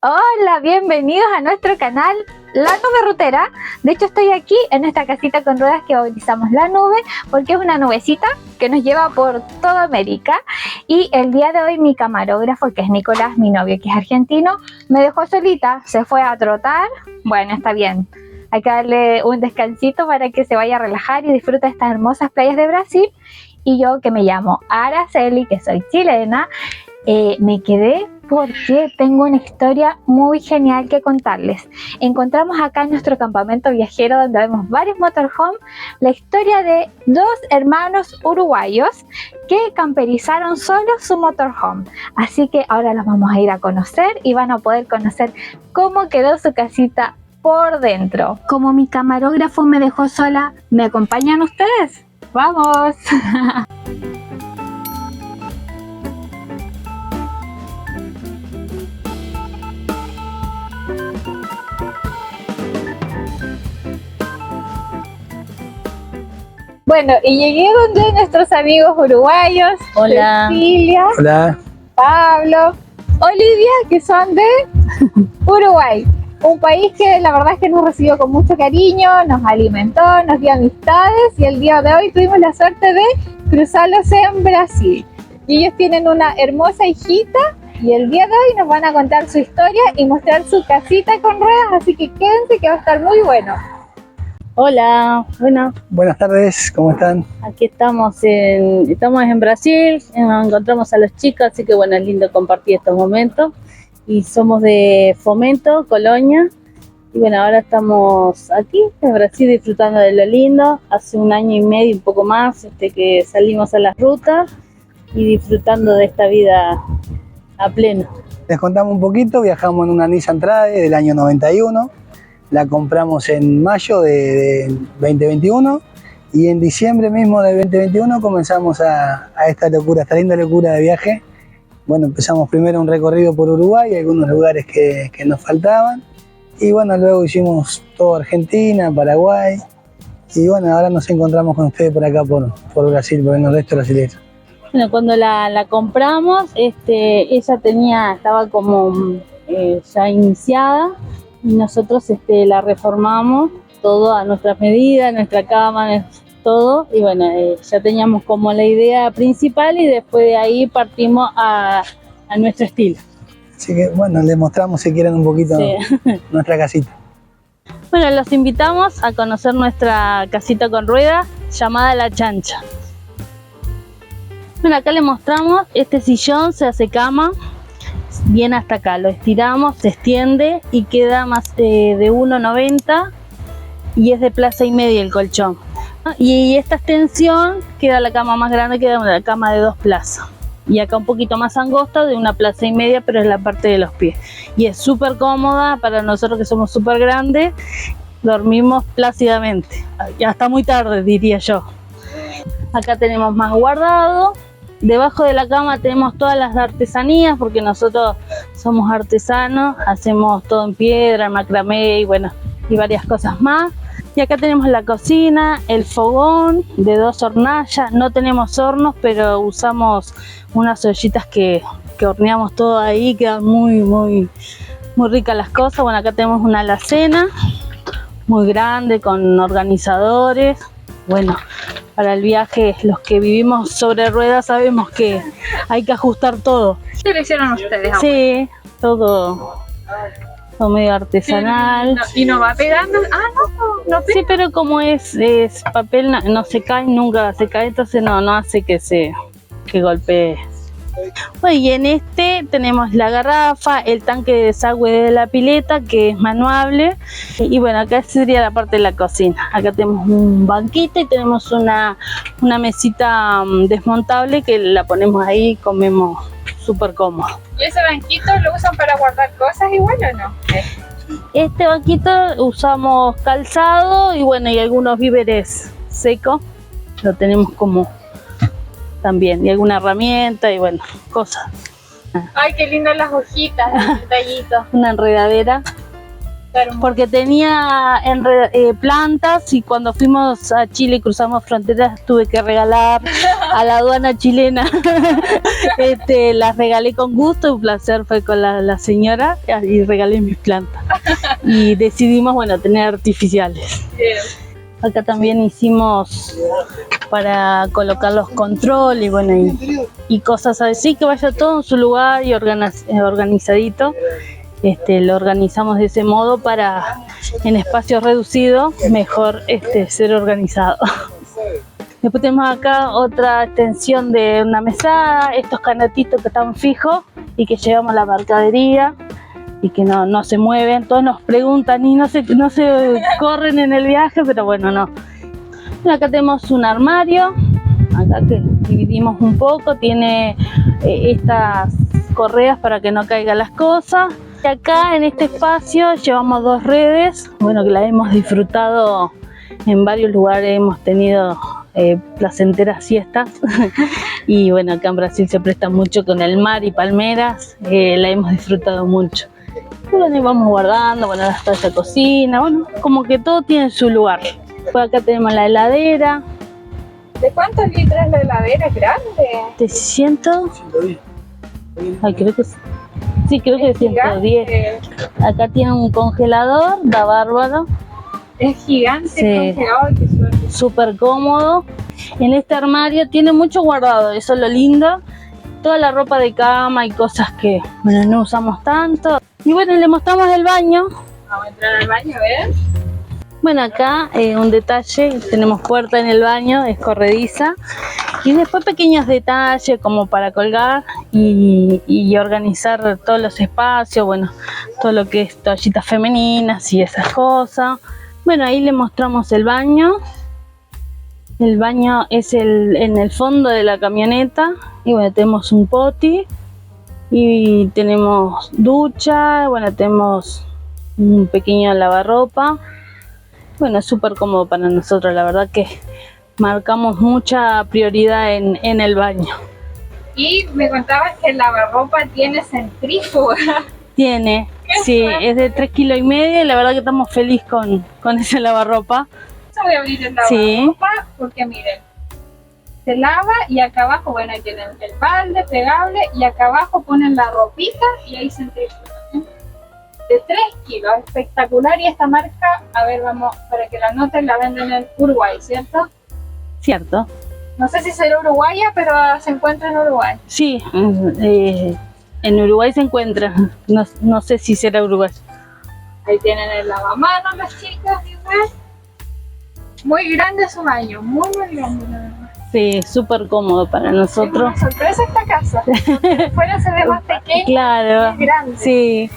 Hola, bienvenidos a nuestro canal La Nube Rutera. De hecho estoy aquí en esta casita con ruedas que bautizamos La Nube porque es una nubecita que nos lleva por toda América. Y el día de hoy mi camarógrafo, que es Nicolás, mi novio que es argentino, me dejó solita, se fue a trotar. Bueno, está bien, hay que darle un descansito para que se vaya a relajar y disfrute de estas hermosas playas de Brasil. Y yo, que me llamo Araceli, que soy chilena, me quedé porque tengo una historia muy genial que contarles. Encontramos acá en nuestro campamento viajero, donde vemos varios motorhomes, la historia de dos hermanos uruguayos que camperizaron solos su motorhome. Así que ahora los vamos a ir a conocer y van a poder conocer cómo quedó su casita por dentro. Como mi camarógrafo me dejó sola, ¿me acompañan ustedes? ¡Vamos! Bueno, y llegué donde nuestros amigos uruguayos. Hola. Cecilia, Hola. Pablo, Olivia, que son de Uruguay. Un país que la verdad es que nos recibió con mucho cariño, nos alimentó, nos dio amistades y el día de hoy tuvimos la suerte de cruzarlos en Brasil. Y ellos tienen una hermosa hijita y el día de hoy nos van a contar su historia y mostrar su casita con ruedas, así que quédense que va a estar muy bueno. Hola, bueno, Buenas tardes, ¿cómo están? aquí estamos en Brasil, nos encontramos a los chicos, así que bueno, es lindo compartir estos momentos. Y somos de Fomento, Colonia, y bueno, ahora estamos aquí en Brasil disfrutando de lo lindo. Hace un año y medio, un poco más, que salimos a las rutas y disfrutando de esta vida a pleno. Les contamos un poquito, viajamos en una Nissan Trade del año 91, la compramos en mayo de 2021 y en diciembre mismo de 2021 comenzamos a esta locura, esta linda locura de viaje. Bueno, empezamos primero un recorrido por Uruguay, algunos lugares que nos faltaban, y bueno, luego hicimos toda Argentina, Paraguay, y bueno, ahora nos encontramos con ustedes por acá, por Brasil, por el nordeste brasileño. Bueno, cuando la compramos, ella estaba como ya iniciada y nosotros la reformamos todo a nuestras medidas, nuestra cama, todo, y bueno, ya teníamos como la idea principal y después de ahí partimos a nuestro estilo. Así que bueno, les mostramos si quieren un poquito Sí. nuestra casita. Bueno, los invitamos a conocer nuestra casita con ruedas llamada La Chancha. Bueno, acá les mostramos, este sillón se hace cama, viene hasta acá, lo estiramos, se extiende y queda más de 1,90 y es de plaza y media el colchón. Y esta extensión queda la cama más grande, queda una cama de 2 plazas. Y acá un poquito más angosta, de 1,5 plazas, pero es la parte de los pies. Y es súper cómoda para nosotros que somos súper grandes, dormimos plácidamente. Y hasta muy tarde, diría yo. Acá tenemos más guardado. Debajo de la cama tenemos todas las artesanías, porque nosotros somos artesanos, hacemos todo en piedra, macramé y bueno, y varias cosas más. Y acá tenemos la cocina, el fogón de 2 hornallas. No tenemos hornos, pero usamos unas ollitas que horneamos todo ahí, quedan muy ricas las cosas. Bueno, acá tenemos una alacena muy grande con organizadores. Bueno, para el viaje, los que vivimos sobre ruedas sabemos que hay que ajustar todo. ¿Qué le hicieron ustedes? Sí, todo medio artesanal. ¿Y no va pegando? No Sí, pero como es papel, no se cae, nunca se cae, entonces no hace que golpee. Bueno, y en tenemos la garrafa, el tanque de desagüe de la pileta, que es manuable. Y bueno, acá sería la parte de la cocina. Acá tenemos un banquito y tenemos una mesita desmontable que la ponemos ahí y comemos súper cómodo. ¿Y ese banquito lo usan para guardar cosas igual o no? Este banquito usamos calzado y bueno, y algunos víveres secos, lo tenemos como también, y alguna herramienta y bueno, cosas. Ay, qué lindas las hojitas, los detallitos. Una enredadera. porque tenía plantas y cuando fuimos a Chile y cruzamos fronteras tuve que regalar a la aduana chilena. Las regalé con gusto, un placer fue con la señora y regalé mis plantas. Y decidimos, bueno, tener artificiales. Acá también hicimos para colocar los controles y bueno, y cosas así, que vaya todo en su lugar y organizadito. Lo organizamos de ese modo para en espacios reducidos mejor ser organizado. Después tenemos acá otra extensión de una mesada, estos canatitos que están fijos y que llevamos la mercadería y que no se mueven. Todos nos preguntan y no se corren en el viaje, pero bueno, no. Acá tenemos un armario, acá que dividimos un poco, tiene estas correas para que no caigan las cosas. Y acá en este espacio llevamos 2 redes, bueno, que las hemos disfrutado en varios lugares, hemos tenido placenteras siestas y bueno, acá en Brasil se presta mucho con el mar y palmeras, la hemos disfrutado mucho. Y bueno, y vamos guardando, bueno, hasta esta cocina, bueno, como que todo tiene su lugar. Pues acá tenemos la heladera. ¿De cuántos litros es la heladera? ¿Es grande? ¿De 110? Ay, creo que sí, creo que Es 110. gigante. Acá tiene un congelador, da bárbaro. Es gigante Sí. el congelador, qué suerte. Súper cómodo. En este armario tiene mucho guardado, eso es lo lindo. Toda la ropa de cama y cosas que bueno, no usamos tanto. Y bueno, le mostramos el baño. Vamos a entrar al baño a ver. Bueno, acá un detalle, tenemos puerta en el baño, es corrediza. Y después pequeños detalles como para colgar y organizar todos los espacios, bueno, todo lo que es toallitas femeninas y esas cosas. Bueno, ahí le mostramos el baño. El baño es en el fondo de la camioneta y bueno, tenemos un potty y tenemos ducha, bueno, tenemos un pequeño lavarropa. Bueno, es súper cómodo para nosotros, la verdad que marcamos mucha prioridad en el baño. Y me contabas que el lavarropa tiene centrífuga. Tiene, sí, es de 3,5 kilos y la verdad que estamos felices con ese lavarropa. Voy a abrir el Sí. lavarropa porque miren, se lava y acá abajo, bueno, ahí tienen el balde plegable y acá abajo ponen la ropita y ahí centrífuga. De 3 kilos, espectacular. Y esta marca, a ver, vamos, para que la noten, la venden en Uruguay, ¿cierto? ¿Cierto? No sé si será uruguaya, pero se encuentra en Uruguay. Sí, en Uruguay se encuentra, no sé si será Uruguay. Ahí tienen el lavamanos las chicas, igual. Muy grande su baño, muy grande, la verdad. Sí, súper cómodo para Es nosotros. una sorpresa esta casa. Porque afuera se ve más pequeña Claro, y grande. sí.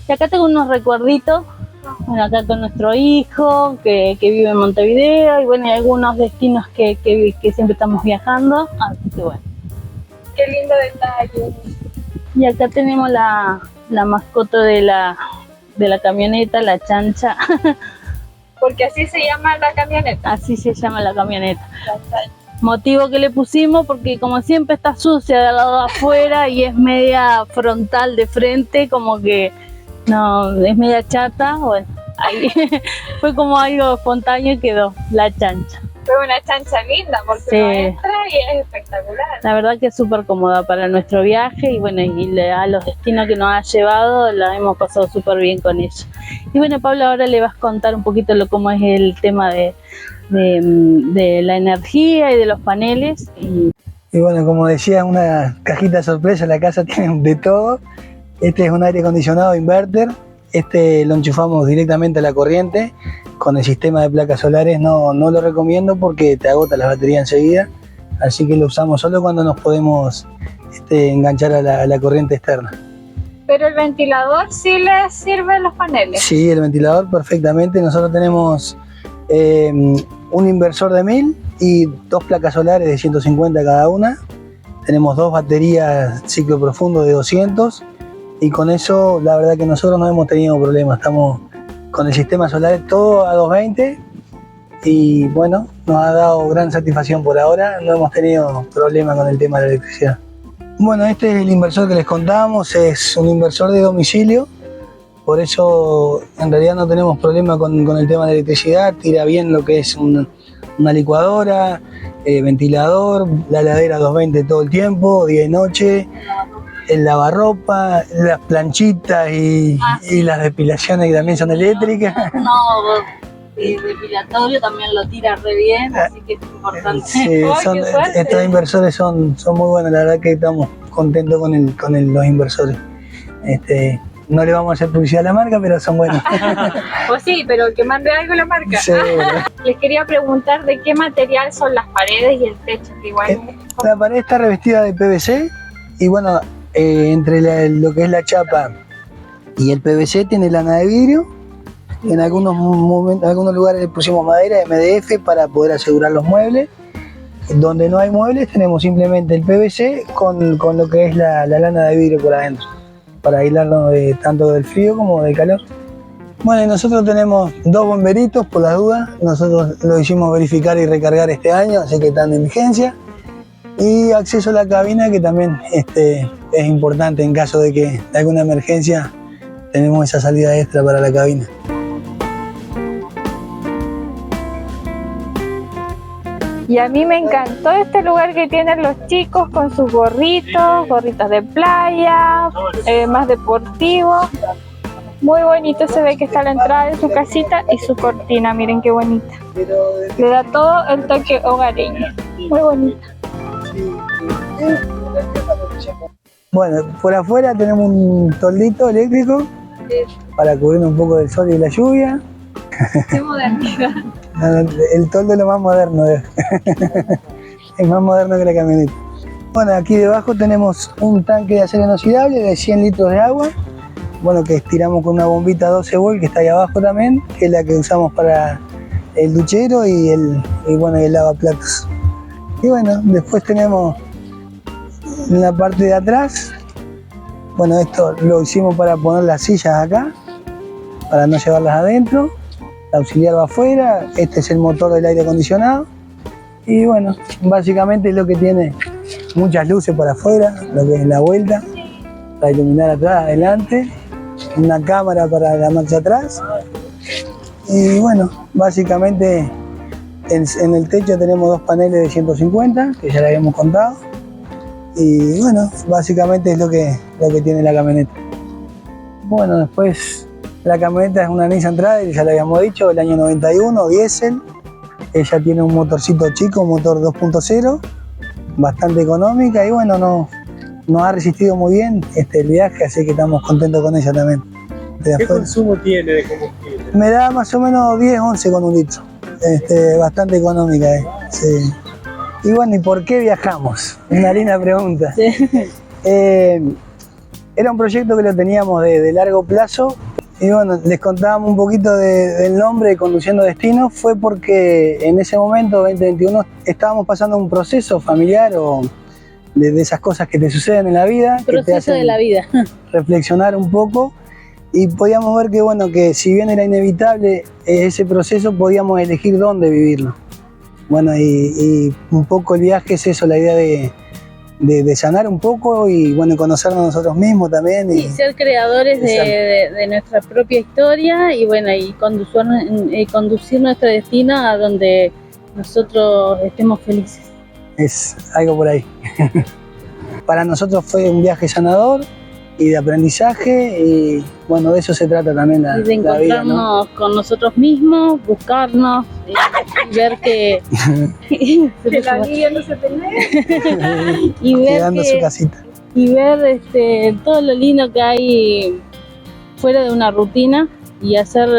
Y acá tengo unos recuerditos, bueno, acá con nuestro hijo que vive en Montevideo y bueno, hay algunos destinos que siempre estamos viajando, así que bueno. Qué lindo detalle. Y acá tenemos la mascota de la camioneta, la chancha, Porque así se llama la camioneta. así se llama la camioneta. Motivo que le pusimos porque como siempre está sucia del lado de afuera y es media frontal de frente, como que no, es media chata, bueno, ahí fue como algo espontáneo y quedó la chancha. Fue una chancha linda porque Sí. uno entra y es espectacular. La verdad que es súper cómoda para nuestro viaje y bueno, a los destinos que nos ha llevado la hemos pasado súper bien con ella. Y bueno, Pablo, ahora le vas a contar un poquito cómo es el tema de la energía y de los paneles. Y bueno, como decía, una cajita sorpresa, la casa tiene de todo. Este es un aire acondicionado inverter. Este lo enchufamos directamente a la corriente. Con el sistema de placas solares no lo recomiendo porque te agota la batería enseguida. Así que lo usamos solo cuando nos podemos enganchar a la corriente externa. Pero el ventilador sí les sirve los paneles. Sí, el ventilador perfectamente. Nosotros tenemos un inversor de 1000 y 2 placas solares de 150 cada una. Tenemos 2 baterías ciclo profundo de 200 y con eso la verdad que nosotros no hemos tenido problemas. Estamos con el sistema solar todo a 220 y bueno, nos ha dado gran satisfacción por ahora. No hemos tenido problemas con el tema de la electricidad. Bueno, este es el inversor que les contábamos. Es un inversor de domicilio Por eso en realidad no tenemos problema con el tema de electricidad, tira bien lo que es una licuadora, ventilador, la heladera 220 todo el tiempo, día y noche, el lavarropa, las planchitas y las depilaciones que también son eléctricas. No, depilatorio también lo tira re bien, así que es importante. Sí, Qué suerte. estos inversores son muy buenos, la verdad que estamos contentos con los inversores. No le vamos a hacer publicidad a la marca, pero son buenos. Pues sí, pero que mande algo la marca. Seguro. Les quería preguntar de qué material son las paredes y el techo, que igual... La pared está revestida de PVC y bueno, entre lo que es la chapa y el PVC tiene lana de vidrio. En algunos lugares le pusimos madera de MDF para poder asegurar los muebles. Donde no hay muebles tenemos simplemente el PVC con lo que es la lana de vidrio por adentro, para aislarlo tanto del frío como del calor. Bueno, y nosotros tenemos 2 bomberitos por las dudas. Nosotros lo hicimos verificar y recargar este año, así que están en vigencia. Y acceso a la cabina, que también es importante en caso de que de alguna emergencia tenemos esa salida extra para la cabina. Y a mí me encantó este lugar que tienen los chicos con sus gorritos de playa, más deportivo. Muy bonito, se ve que está la entrada de su casita y su cortina, miren qué bonita. Le da todo el toque hogareño, muy bonita. Bueno, por afuera tenemos un toldito eléctrico para cubrir un poco del sol y de la lluvia. Qué modernidad. El toldo es lo más moderno, es más moderno que la camioneta. Bueno, aquí debajo tenemos un tanque de acero inoxidable de 100 litros de agua, bueno, que estiramos con una bombita 12 volt que está ahí abajo también, que es la que usamos para el duchero y el lavaplatos. Y bueno, después tenemos en la parte de atrás, bueno, esto lo hicimos para poner las sillas acá, para no llevarlas adentro. La auxiliar va afuera, este es el motor del aire acondicionado y bueno, básicamente es lo que tiene muchas luces para afuera, lo que es la vuelta, para iluminar atrás, adelante, una cámara para la marcha atrás y bueno, básicamente en el techo tenemos 2 paneles de 150 que ya le habíamos contado y bueno, básicamente es lo que tiene la camioneta. Bueno, después la camioneta es una Nissan Trail, ya lo habíamos dicho, del año 91, diésel. Ella tiene un motorcito chico, un motor 2.0, bastante económica y bueno, nos ha resistido muy bien el viaje, así que estamos contentos con ella también. ¿Qué consumo tiene de combustible? Me da más o menos 10-11 con un litro, bastante económica. Sí. Y bueno, ¿y por qué viajamos? Una linda pregunta. Sí. Era un proyecto que lo teníamos de largo plazo. Y bueno, les contábamos un poquito del nombre de Conduciendo Destinos. Fue porque en ese momento, 2021, estábamos pasando un proceso familiar o de esas cosas que te suceden en la vida. Que te Proceso hacen de la vida. reflexionar un poco. Y podíamos ver que, bueno, que si bien era inevitable ese proceso, podíamos elegir dónde vivirlo. Bueno, y un poco el viaje es eso, la idea de sanar un poco y bueno, conocernos nosotros mismos también. Y ser creadores de nuestra propia historia y bueno, y conducir nuestro destino a donde nosotros estemos felices. Es algo por ahí. Para nosotros fue un viaje sanador y de aprendizaje y bueno, de eso se trata también Y de la vida, ¿no? encontrarnos con nosotros mismos, buscarnos y ver que la vida no se pelea. y ver Quedando en su casita. y ver todo lo lindo que hay fuera de una rutina y hacer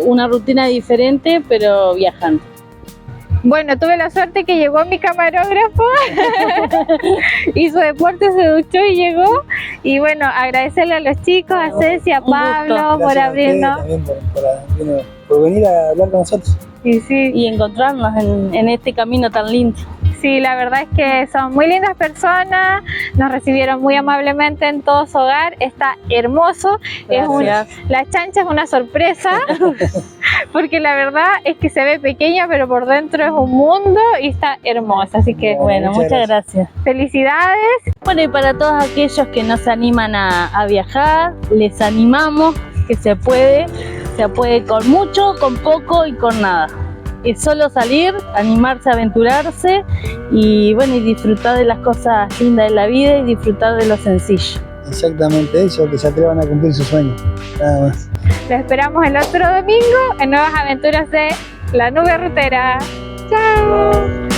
una rutina diferente pero viajando. Bueno, tuve la suerte que llegó mi camarógrafo, hizo deporte, se duchó y llegó. Y bueno, agradecerle a los chicos, a Ceci, a Un gusto. Pablo por Gracias a ustedes abrirnos. también por venir a hablar con nosotros. Y sí, Y encontrarnos en este camino tan lindo. sí, la verdad es que son muy lindas personas, nos recibieron muy amablemente en todo su hogar, está hermoso. Gracias. La chancha es una sorpresa, porque la verdad es que se ve pequeña, pero por dentro es un mundo y está hermosa, así que Bueno, muchas gracias. felicidades. Bueno, y para todos aquellos que no se animan a viajar, les animamos que se puede con mucho, con poco y con nada. Es solo salir, animarse, aventurarse y bueno, y disfrutar de las cosas lindas de la vida y disfrutar de lo sencillo. Exactamente eso, que se atrevan a cumplir sus sueños, nada más. Lo esperamos el otro domingo en nuevas aventuras de La Nube Rutera. ¡Chao!